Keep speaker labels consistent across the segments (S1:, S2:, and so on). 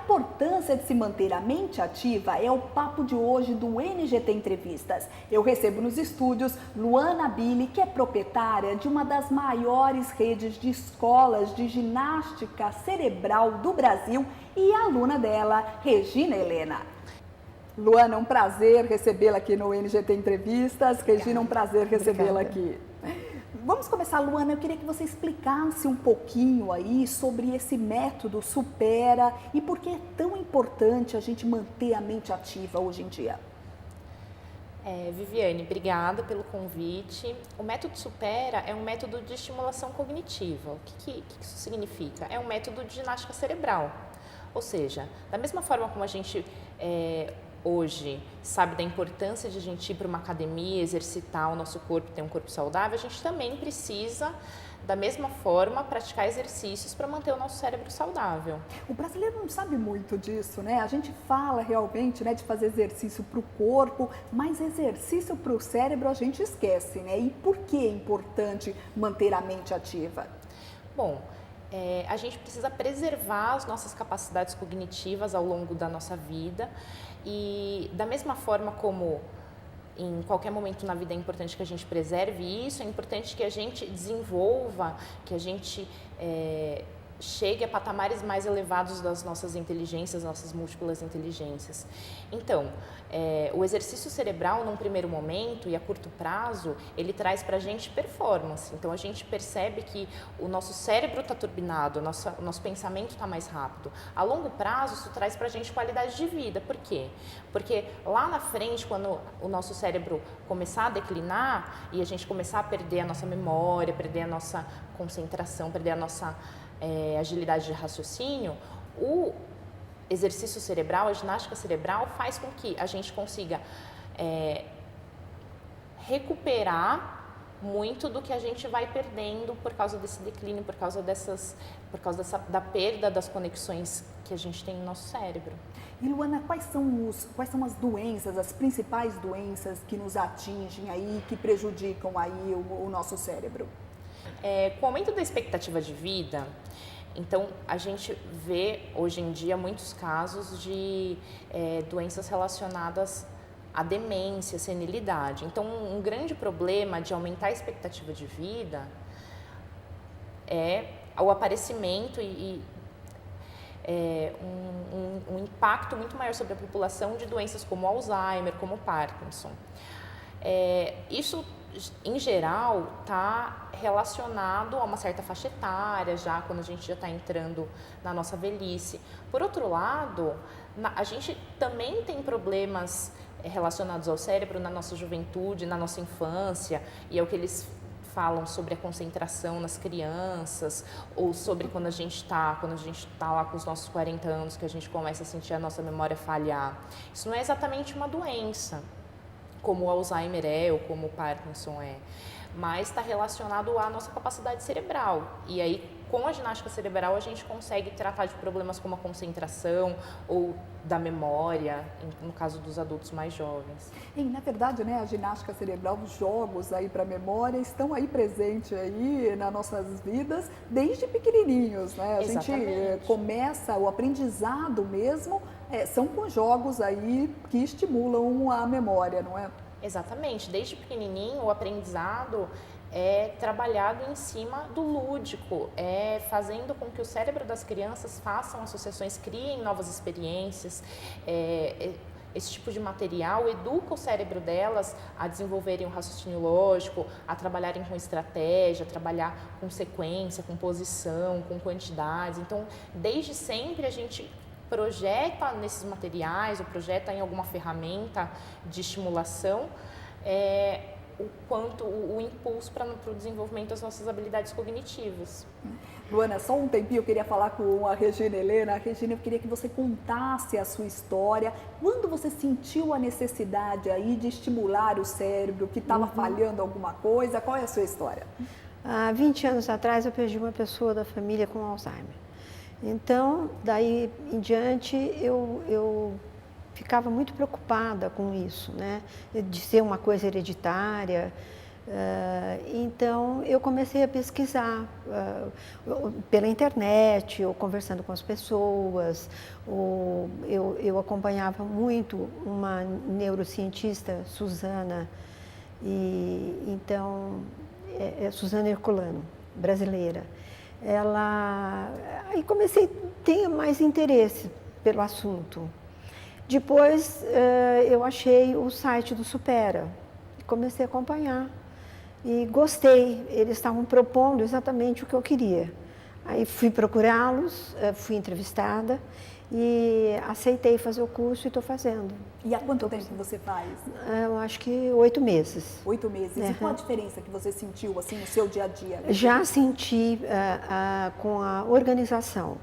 S1: importância de se manter a mente ativa é o papo de hoje do NGT Entrevistas. Eu recebo nos estúdios Luana Billy, que é proprietária de uma das maiores redes de escolas de ginástica cerebral do Brasil, e a aluna dela, Regina Helena. Luana, é um prazer recebê-la aqui no NGT Entrevistas. Regina, é um prazer recebê-la aqui. Vamos começar, Luana. Eu queria que você explicasse um pouquinho aí sobre esse método Supera e por que é tão importante a gente manter a mente ativa hoje em dia.
S2: Viviane, obrigada pelo convite. O método Supera é um método de estimulação cognitiva. O que isso significa? É um método de ginástica cerebral. Ou seja, da mesma forma como a gente hoje sabe da importância de a gente ir para uma academia, exercitar o nosso corpo, ter um corpo saudável, a gente também precisa, da mesma forma, praticar exercícios para manter o nosso cérebro saudável.
S1: O brasileiro não sabe muito disso, né? A gente fala realmente, né, de fazer exercício para o corpo, mas exercício para o cérebro a gente esquece, né? E por que é importante manter a mente ativa?
S2: Bom, a gente precisa preservar as nossas capacidades cognitivas ao longo da nossa vida e da mesma forma como em qualquer momento na vida é importante que a gente preserve isso, é importante que a gente desenvolva, que a gente chegue a patamares mais elevados das nossas inteligências, nossas múltiplas inteligências. Então, o exercício cerebral, num primeiro momento e a curto prazo, ele traz para a gente performance. Então, a gente percebe que o nosso cérebro está turbinado, o nosso pensamento está mais rápido. A longo prazo, isso traz para a gente qualidade de vida. Por quê? Porque lá na frente, quando o nosso cérebro começar a declinar e a gente começar a perder a nossa memória, perder a nossa concentração, perder a nossa agilidade de raciocínio, o exercício cerebral, a ginástica cerebral faz com que a gente consiga recuperar muito do que a gente vai perdendo por causa desse declínio, por causa da perda das conexões que a gente tem no nosso cérebro.
S1: E Luana, quais são as doenças, as principais doenças que nos atingem aí, que prejudicam aí o nosso cérebro?
S2: Com o aumento da expectativa de vida, então a gente vê hoje em dia muitos casos de doenças relacionadas à demência, senilidade. Então um grande problema de aumentar a expectativa de vida é o aparecimento um impacto muito maior sobre a população de doenças como Alzheimer, como Parkinson. Isso, em geral, está relacionado a uma certa faixa etária, já quando a gente já está entrando na nossa velhice. Por outro lado, a gente também tem problemas relacionados ao cérebro na nossa juventude, na nossa infância, e é o que eles falam sobre a concentração nas crianças, ou sobre quando a gente está lá com os nossos 40 anos, que a gente começa a sentir a nossa memória falhar. Isso não é exatamente uma doença, como o Alzheimer ou como o Parkinson mas está relacionado à nossa capacidade cerebral. E aí, com a ginástica cerebral, a gente consegue tratar de problemas como a concentração ou da memória, no caso dos adultos mais jovens.
S1: E, na verdade, né, a ginástica cerebral, os jogos aí para memória estão aí presentes aí nas nossas vidas desde pequenininhos, né? A gente começa o aprendizado mesmo, são com jogos aí que estimulam a memória, não é?
S2: Exatamente, desde pequenininho o aprendizado é trabalhado em cima do lúdico, fazendo com que o cérebro das crianças façam associações, criem novas experiências. Esse tipo de material educa o cérebro delas a desenvolverem um raciocínio lógico, a trabalharem com estratégia, a trabalhar com sequência, com posição, com quantidades. Então, desde sempre a gente projeta nesses materiais ou projeta em alguma ferramenta de estimulação o impulso para o desenvolvimento das nossas habilidades cognitivas.
S1: Luana, só um tempinho, eu queria falar com a Regina Helena. Regina, eu queria que você contasse a sua história. Quando você sentiu a necessidade aí de estimular o cérebro, que estava falhando alguma coisa, qual é a sua história?
S3: Há 20 anos atrás eu perdi uma pessoa da família com Alzheimer. Então, daí em diante, eu ficava muito preocupada com isso, né? De ser uma coisa hereditária, Então, eu comecei a pesquisar pela internet, ou conversando com as pessoas, eu acompanhava muito uma neurocientista, Suzana, Suzana Herculano, brasileira. Aí comecei a ter mais interesse pelo assunto. Depois, eu achei o site do Supera, comecei a acompanhar. E gostei, eles estavam propondo exatamente o que eu queria. Aí fui procurá-los, fui entrevistada e aceitei fazer o curso e estou fazendo.
S1: E há quanto tempo você faz?
S3: Eu acho que 8 meses.
S1: 8 meses. E qual a diferença que você sentiu assim no seu dia a dia?
S3: Já senti com a organização.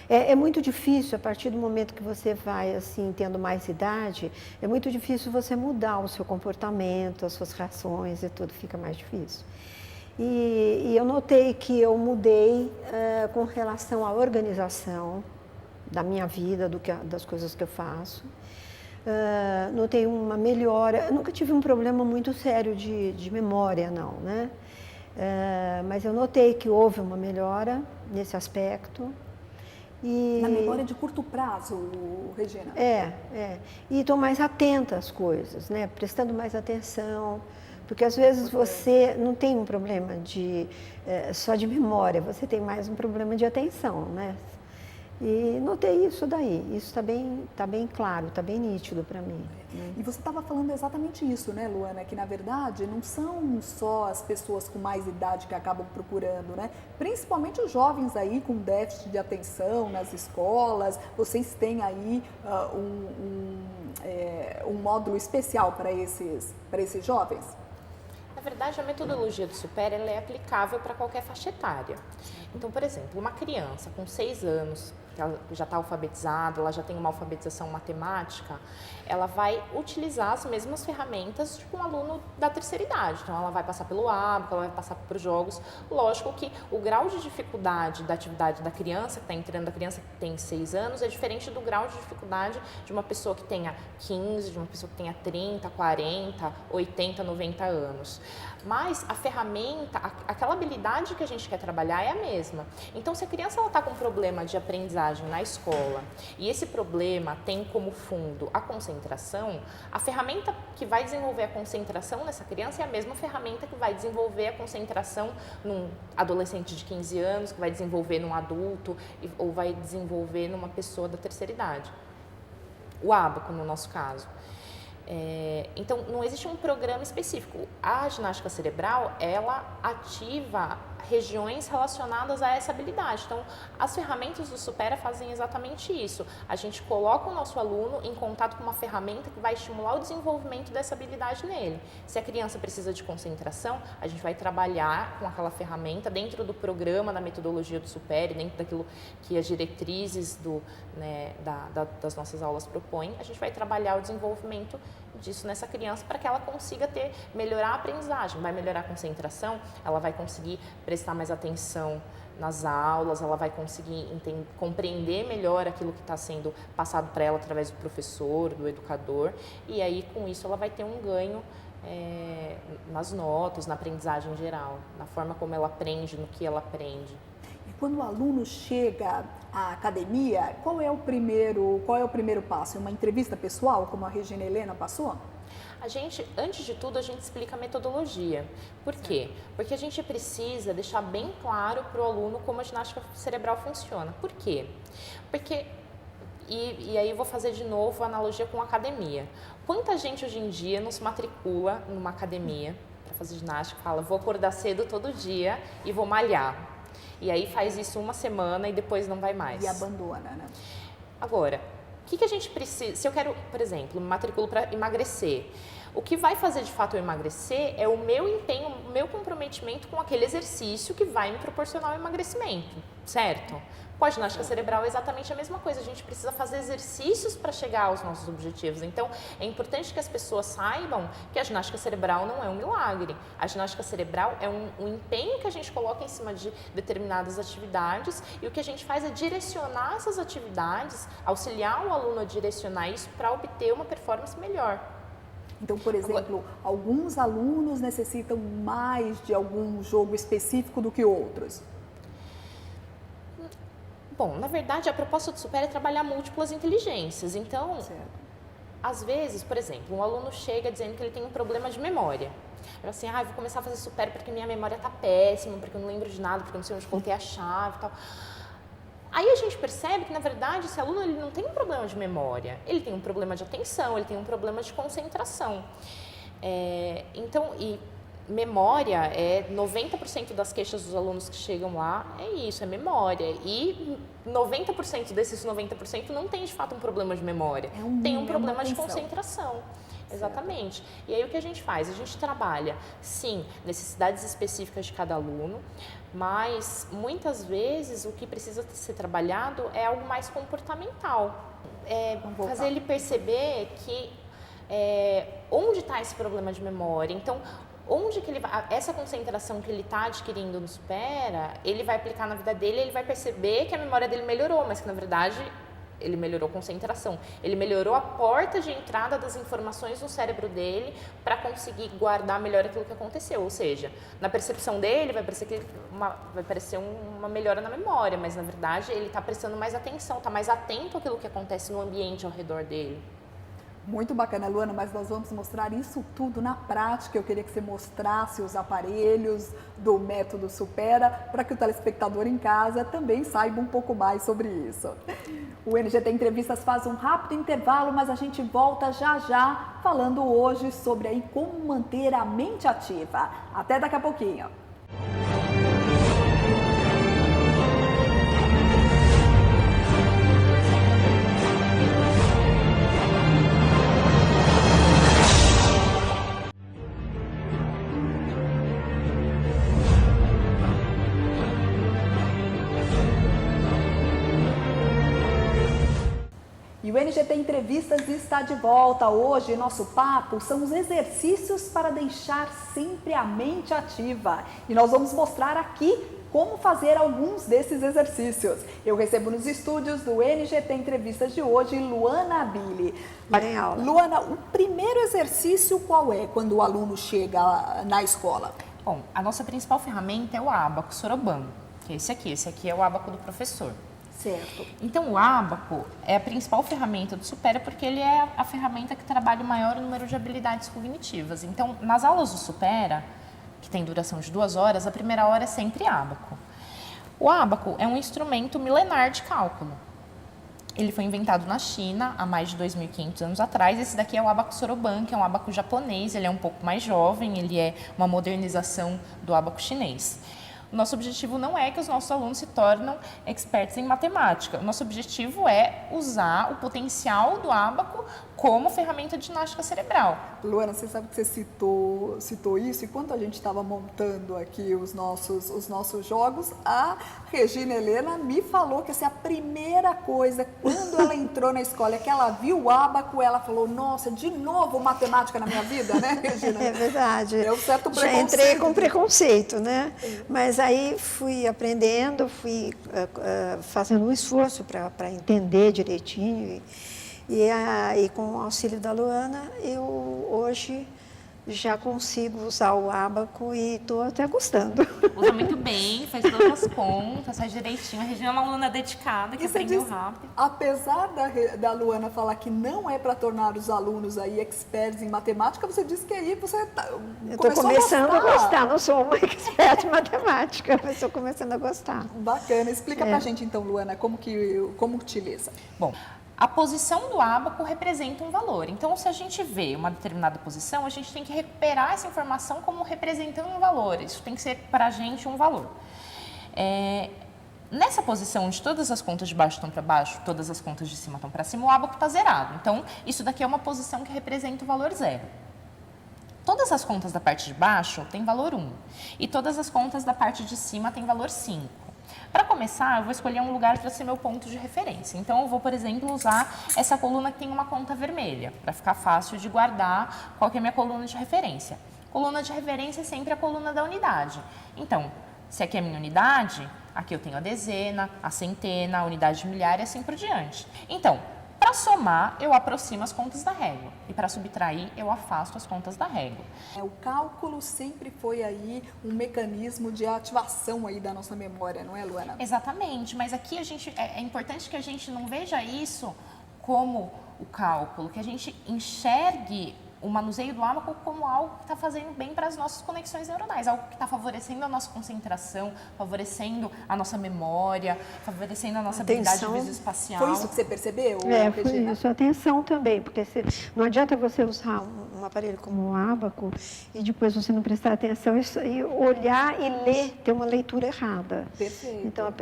S3: É muito difícil, a partir do momento que você vai assim tendo mais idade, é muito difícil você mudar o seu comportamento, as suas reações e tudo, fica mais difícil. E eu notei que eu mudei com relação à organização da minha vida, das coisas que eu faço. Notei uma melhora, eu nunca tive um problema muito sério de memória, não, né? Mas eu notei que houve uma melhora nesse aspecto.
S1: Na memória de curto prazo, Regina?
S3: E estou mais atenta às coisas, né? Prestando mais atenção, porque às vezes você não tem um problema só de memória, você tem mais um problema de atenção, né? E notei isso daí, isso está bem claro, está bem nítido para mim.
S1: E você estava falando exatamente isso, né, Luana? Que na verdade não são só as pessoas com mais idade que acabam procurando, né? Principalmente os jovens aí com déficit de atenção nas escolas. Vocês têm aí um módulo especial para esses jovens?
S2: Na verdade, a metodologia do Supera ela é aplicável para qualquer faixa etária. Então, por exemplo, uma criança com 6 anos, que ela já está alfabetizada, ela já tem uma alfabetização matemática, ela vai utilizar as mesmas ferramentas de um aluno da terceira idade. Então, ela vai passar pelo ábaco, ela vai passar por jogos. Lógico que o grau de dificuldade da atividade da criança que está entrando, da criança que tem 6 anos, é diferente do grau de dificuldade de uma pessoa que tenha 15, de uma pessoa que tenha 30, 40, 80, 90 anos. Mas a ferramenta, aquela habilidade que a gente quer trabalhar é a mesma. Então, se a criança está com um problema de aprendizagem na escola e esse problema tem como fundo a concentração, a ferramenta que vai desenvolver a concentração nessa criança é a mesma ferramenta que vai desenvolver a concentração num adolescente de 15 anos, que vai desenvolver num adulto ou vai desenvolver numa pessoa da terceira idade. O ábaco, no nosso caso. Então, não existe um programa específico. A ginástica cerebral, ela ativa regiões relacionadas a essa habilidade. Então, as ferramentas do Supera fazem exatamente isso. A gente coloca o nosso aluno em contato com uma ferramenta que vai estimular o desenvolvimento dessa habilidade nele. Se a criança precisa de concentração, a gente vai trabalhar com aquela ferramenta dentro do programa da metodologia do Supera, dentro daquilo que as diretrizes das nossas aulas propõem, a gente vai trabalhar o desenvolvimento disso nessa criança para que ela consiga melhorar a aprendizagem, vai melhorar a concentração, ela vai conseguir prestar mais atenção nas aulas, ela vai conseguir compreender melhor aquilo que está sendo passado para ela através do professor, do educador, e aí com isso ela vai ter um ganho nas notas, na aprendizagem geral, na forma como ela aprende, no que ela aprende.
S1: Quando o aluno chega à academia, qual é o primeiro passo? Uma entrevista pessoal, como a Regina Helena passou?
S2: Antes de tudo, a gente explica a metodologia. Por quê? Porque a gente precisa deixar bem claro para o aluno como a ginástica cerebral funciona. Por quê? Porque, e aí eu vou fazer de novo a analogia com a academia. Quanta gente hoje em dia não se matricula numa academia para fazer ginástica, fala, vou acordar cedo todo dia e vou malhar. E aí faz isso uma semana e depois não vai mais.
S1: E abandona, né?
S2: Agora, o que a gente precisa... Se eu quero, por exemplo, me matriculo para emagrecer, o que vai fazer de fato eu emagrecer é o meu empenho, o meu comprometimento com aquele exercício que vai me proporcionar o emagrecimento, certo? Com a ginástica cerebral é exatamente a mesma coisa, a gente precisa fazer exercícios para chegar aos nossos objetivos. Então, é importante que as pessoas saibam que a ginástica cerebral não é um milagre. A ginástica cerebral é um empenho que a gente coloca em cima de determinadas atividades e o que a gente faz é direcionar essas atividades, auxiliar o aluno a direcionar isso para obter uma performance melhor.
S1: Então, por exemplo, alguns alunos necessitam mais de algum jogo específico do que outros?
S2: Bom, na verdade, a proposta do Supera é trabalhar múltiplas inteligências. Então, às vezes, por exemplo, um aluno chega dizendo que ele tem um problema de memória. Ele assim, eu vou começar a fazer Supera porque minha memória está péssima, porque eu não lembro de nada, porque eu não sei onde coloquei a chave e tal. Aí a gente percebe que, na verdade, esse aluno ele não tem um problema de memória, ele tem um problema de atenção, ele tem um problema de concentração. Então, memória 90% das queixas dos alunos que chegam lá é isso, é memória. E 90% desses 90% não tem, de fato, um problema de memória, tem um problema de concentração. Exatamente. E aí o que a gente faz? A gente trabalha, sim, necessidades específicas de cada aluno, mas muitas vezes o que precisa ser trabalhado é algo mais comportamental. Fazer ele perceber que onde está esse problema de memória. Então, onde que essa concentração que ele está adquirindo no Supera, ele vai aplicar na vida dele, ele vai perceber que a memória dele melhorou, mas que na verdade ele melhorou a concentração, ele melhorou a porta de entrada das informações no cérebro dele para conseguir guardar melhor aquilo que aconteceu. Ou seja, na percepção dele vai parecer uma melhora na memória, mas na verdade ele está prestando mais atenção, está mais atento àquilo que acontece no ambiente ao redor dele.
S1: Muito bacana, Luana, mas nós vamos mostrar isso tudo na prática. Eu queria que você mostrasse os aparelhos do método Supera para que o telespectador em casa também saiba um pouco mais sobre isso. O NGT Entrevistas faz um rápido intervalo, mas a gente volta já já falando hoje sobre aí como manter a mente ativa. Até daqui a pouquinho. E o NGT Entrevistas está de volta. Hoje, nosso papo são os exercícios para deixar sempre a mente ativa. E nós vamos mostrar aqui como fazer alguns desses exercícios. Eu recebo nos estúdios do NGT Entrevistas de hoje, Luana Abili. Luana, o primeiro exercício qual é quando o aluno chega na escola?
S2: Bom, a nossa principal ferramenta é o ábaco Soroban, que é esse aqui. Esse aqui é o ábaco do professor.
S1: Certo.
S2: Então, o ábaco é a principal ferramenta do Supera porque ele é a ferramenta que trabalha o maior número de habilidades cognitivas. Então, nas aulas do Supera, que tem duração de 2 horas, a primeira hora é sempre ábaco. O ábaco é um instrumento milenar de cálculo. Ele foi inventado na China há mais de 2.500 anos atrás. Esse daqui é o ábaco Soroban, que é um ábaco japonês. Ele é um pouco mais jovem, ele é uma modernização do ábaco chinês. O nosso objetivo não é que os nossos alunos se tornem experts em matemática. O nosso objetivo é usar o potencial do ábaco como ferramenta de ginástica cerebral.
S1: Luana, você sabe que você citou isso, e quando a gente estava montando aqui os nossos jogos, a Regina Helena me falou que essa é a primeira coisa, quando ela entrou na escola, que ela viu o ábaco, ela falou, nossa, de novo matemática na minha vida, né, Regina?
S3: É verdade.
S1: É um certo preconceito.
S3: Já entrei com preconceito, né? Mas aí fui aprendendo, fui fazendo um esforço para entender direitinho. E com o auxílio da Luana, eu hoje já consigo usar o ábaco e estou até gostando.
S2: Usa muito bem, faz todas as contas, faz direitinho. A Regina é uma aluna dedicada, que aprendeu rápido.
S1: Apesar da Luana falar que não é para tornar os alunos aí experts em matemática, você disse que aí você
S3: eu estou começando a gostar. Não sou uma expert em matemática, mas estou começando a gostar.
S1: Bacana. Explica pra gente então, Luana, como utiliza.
S2: Bom, a posição do ábaco representa um valor. Então, se a gente vê uma determinada posição, a gente tem que recuperar essa informação como representando um valor. Isso tem que ser para a gente um valor. Nessa posição onde todas as contas de baixo estão para baixo, todas as contas de cima estão para cima, o ábaco está zerado. Então, isso daqui é uma posição que representa o valor 0. Todas as contas da parte de baixo têm valor 1 e todas as contas da parte de cima têm valor 5. Para começar, eu vou escolher um lugar para ser meu ponto de referência. Então, eu vou, por exemplo, usar essa coluna que tem uma conta vermelha, para ficar fácil de guardar qual que é a minha coluna de referência. Coluna de referência é sempre a coluna da unidade. Então, se aqui é a minha unidade, aqui eu tenho a dezena, a centena, a unidade de milhar e assim por diante. Então, para Para somar, eu aproximo as contas da régua. E para subtrair, eu afasto as contas da régua.
S1: O cálculo sempre foi aí um mecanismo de ativação aí da nossa memória, não é, Luana?
S2: Exatamente, mas aqui é importante que a gente não veja isso como o cálculo, que a gente enxergue o manuseio do ábaco como algo que está fazendo bem para as nossas conexões neuronais, algo que está favorecendo a nossa concentração, favorecendo a nossa memória, favorecendo a nossa habilidade visoespacial.
S1: Foi isso que você percebeu,
S3: foi
S1: Regina?
S3: isso. Atenção também, porque não adianta você usar um aparelho como o ábaco e depois você não prestar atenção e olhar e ler, ter uma leitura errada.
S1: Perfeito.
S3: Então,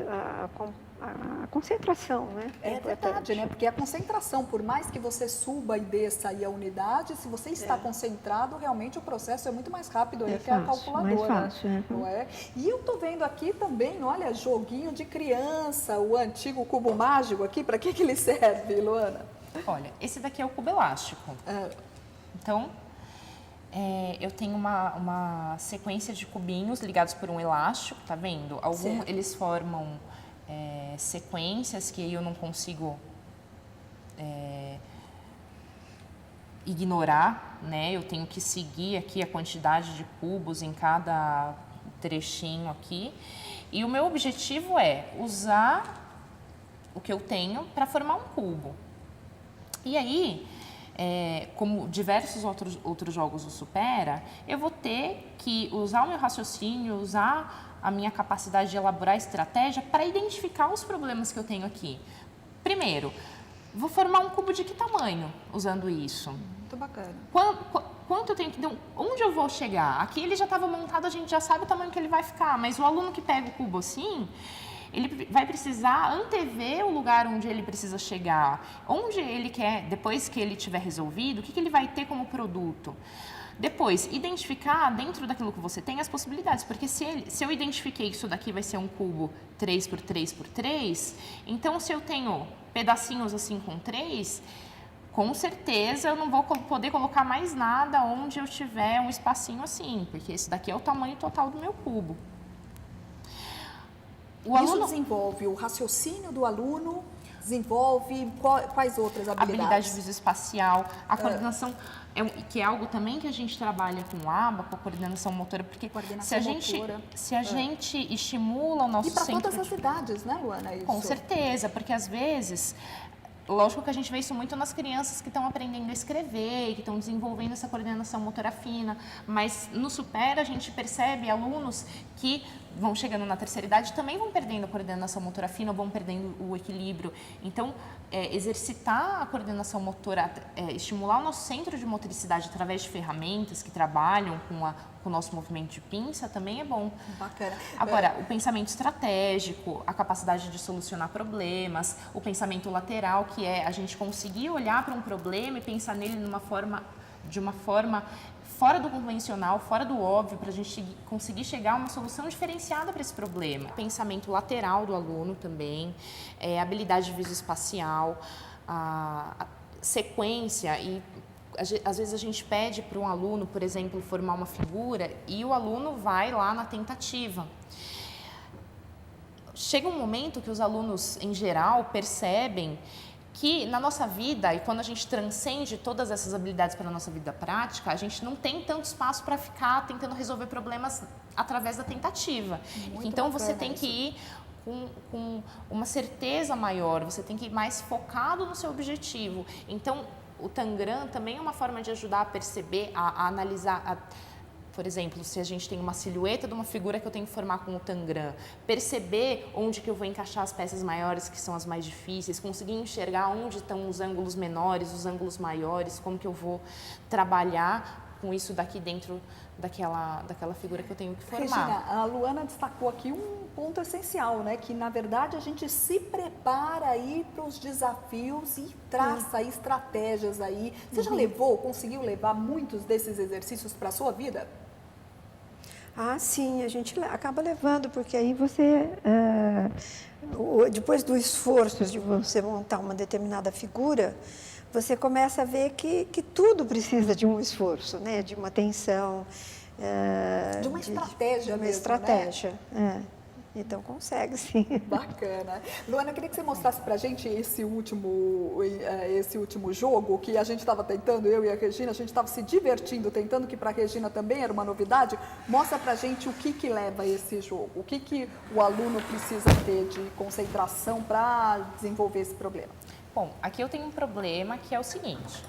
S3: a concentração, né?
S1: É verdade, né? Porque a concentração, por mais que você suba e desça aí a unidade, se você está concentrado, realmente o processo é muito mais rápido aí que a calculadora.
S3: Mais fácil,
S1: não é? E eu tô vendo aqui também, olha, joguinho de criança, o antigo cubo mágico aqui, para que ele serve, Luana?
S2: Olha, esse daqui é o cubo elástico. Então, eu tenho uma sequência de cubinhos ligados por um elástico, tá vendo? Eles formam sequências que eu não consigo ignorar, né? Eu tenho que seguir aqui a quantidade de cubos em cada trechinho aqui. E o meu objetivo é usar o que eu tenho para formar um cubo. E aí, como diversos outros jogos o supera, eu vou ter que usar o meu raciocínio, usar a minha capacidade de elaborar estratégia para identificar os problemas que eu tenho aqui. Primeiro, vou formar um cubo de que tamanho usando isso?
S1: Muito bacana.
S2: Quanto eu tenho que... Onde eu vou chegar? Aqui ele já estava montado, a gente já sabe o tamanho que ele vai ficar, mas o aluno que pega o cubo assim, ele vai precisar antever o lugar onde ele precisa chegar, onde ele quer, depois que ele tiver resolvido, o que ele vai ter como produto. Depois, identificar dentro daquilo que você tem as possibilidades, porque se eu identifiquei que isso daqui vai ser um cubo 3x3x3, então se eu tenho pedacinhos assim com 3, com certeza eu não vou poder colocar mais nada onde eu tiver um espacinho assim, porque esse daqui é o tamanho total do meu cubo.
S1: Isso desenvolve o raciocínio do aluno, desenvolve quais outras habilidades?
S2: Habilidade visoespacial, a coordenação, que é algo também que a gente trabalha com o ábaco, a coordenação motora, porque se a gente estimula o nosso centro...
S1: E para todas as idades, né, Luana? Isso.
S2: Com certeza, porque às vezes... Lógico que a gente vê isso muito nas crianças que estão aprendendo a escrever, que estão desenvolvendo essa coordenação motora fina, mas no Supera a gente percebe alunos que vão chegando na terceira idade também vão perdendo a coordenação motora fina, ou vão perdendo o equilíbrio. Então, exercitar a coordenação motora, estimular o nosso centro de motricidade através de ferramentas que trabalham com o nosso movimento de pinça também é bom.
S1: Bacana.
S2: Agora, o pensamento estratégico, a capacidade de solucionar problemas, o pensamento lateral, que é a gente conseguir olhar para um problema e pensar nele de uma forma fora do convencional, fora do óbvio, para a gente conseguir chegar a uma solução diferenciada para esse problema. Pensamento lateral do aluno também, habilidade visoespacial, a sequência e... Às vezes a gente pede para um aluno, por exemplo, formar uma figura e o aluno vai lá na tentativa. Chega um momento que os alunos, em geral, percebem que na nossa vida, e quando a gente transcende todas essas habilidades para a nossa vida prática, a gente não tem tanto espaço para ficar tentando resolver problemas através da tentativa. Então, você tem que ir com uma certeza maior, você tem que ir mais focado no seu objetivo. Então, o Tangram também é uma forma de ajudar a perceber, a analisar, por exemplo, se a gente tem uma silhueta de uma figura que eu tenho que formar com o Tangram, perceber onde que eu vou encaixar as peças maiores, que são as mais difíceis, conseguir enxergar onde estão os ângulos menores, os ângulos maiores, como que eu vou trabalhar com isso daqui dentro daquela figura que eu tenho que formar.
S1: Regina, a Luana destacou aqui um ponto essencial, né? Que, na verdade, a gente se prepara aí para os desafios e traça aí estratégias aí. Você já conseguiu levar muitos desses exercícios para a sua vida?
S3: Ah, sim, a gente acaba levando, porque aí você, depois do esforço de você montar uma determinada figura, você começa a ver que tudo precisa de um esforço, né? De uma atenção.
S1: De uma estratégia mesmo,
S3: estratégia,
S1: né?
S3: Então consegue, sim.
S1: Bacana. Luana, eu queria que você mostrasse pra gente esse último jogo que a gente estava tentando, eu e a Regina, a gente estava se divertindo, tentando, que para a Regina também era uma novidade. Mostra pra gente o que leva a esse jogo, o que o aluno precisa ter de concentração para desenvolver esse problema.
S2: Bom, aqui eu tenho um problema que é o seguinte,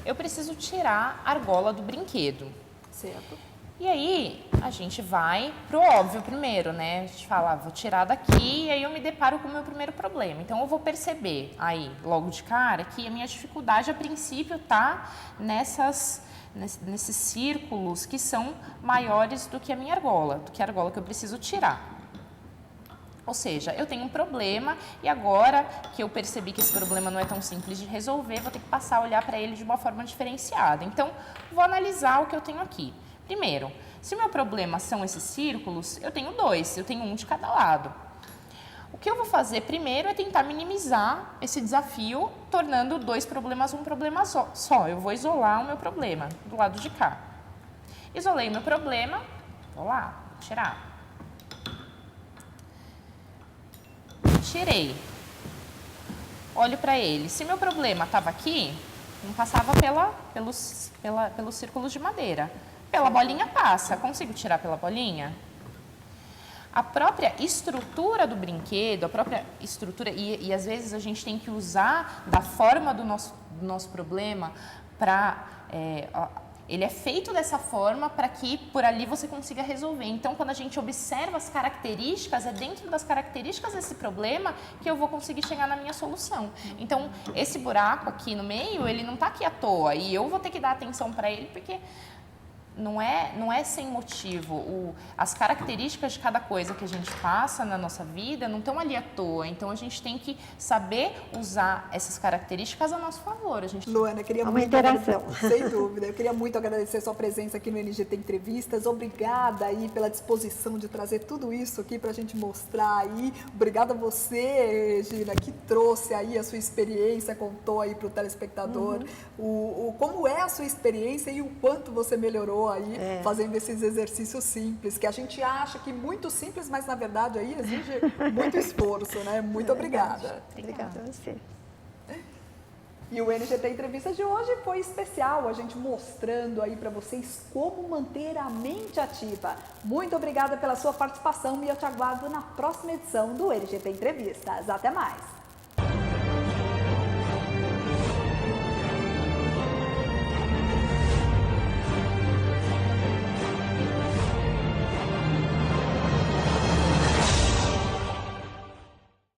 S2: eu preciso tirar a argola do brinquedo.
S1: Certo.
S2: E aí, a gente vai pro óbvio primeiro, né? A gente fala, vou tirar daqui, e aí eu me deparo com o meu primeiro problema. Então, eu vou perceber aí, logo de cara, que a minha dificuldade, a princípio, tá nesses círculos que são maiores do que a minha argola, do que a argola que eu preciso tirar. Ou seja, eu tenho um problema e agora que eu percebi que esse problema não é tão simples de resolver, vou ter que passar a olhar para ele de uma forma diferenciada. Então, vou analisar o que eu tenho aqui. Primeiro, se o meu problema são esses círculos, eu tenho dois, eu tenho um de cada lado. O que eu vou fazer primeiro é tentar minimizar esse desafio, tornando dois problemas um problema só. Eu vou isolar o meu problema do lado de cá. Isolei o meu problema, vou lá, tirar. Tirei. Olho para ele. Se meu problema estava aqui, não passava pelos círculos de madeira. Pela bolinha passa. Consigo tirar pela bolinha? A própria estrutura do brinquedo, a própria estrutura, e às vezes a gente tem que usar da forma do nosso problema para... ele é feito dessa forma para que por ali você consiga resolver. Então, quando a gente observa as características, é dentro das características desse problema que eu vou conseguir chegar na minha solução. Então, esse buraco aqui no meio, ele não está aqui à toa e eu vou ter que dar atenção para ele porque... Não é sem motivo. As características de cada coisa que a gente passa na nossa vida não estão ali à toa. Então, a gente tem que saber usar essas características a nosso favor.
S1: Luana, queria
S3: uma
S1: muito
S3: interação.
S1: Sem dúvida. Eu queria muito agradecer a sua presença aqui no NGT Entrevistas. Obrigada aí pela disposição de trazer tudo isso aqui para a gente mostrar aí. Obrigada a você, Regina, que trouxe aí a sua experiência, contou aí para o telespectador como é a sua experiência e o quanto você melhorou aí fazendo esses exercícios simples, que a gente acha que muito simples, mas na verdade aí exige muito esforço, né? Muito obrigada.
S3: Obrigada a você.
S1: E o NGT Entrevistas de hoje foi especial, a gente mostrando aí para vocês como manter a mente ativa. Muito obrigada pela sua participação e eu te aguardo na próxima edição do NGT Entrevistas. Até mais!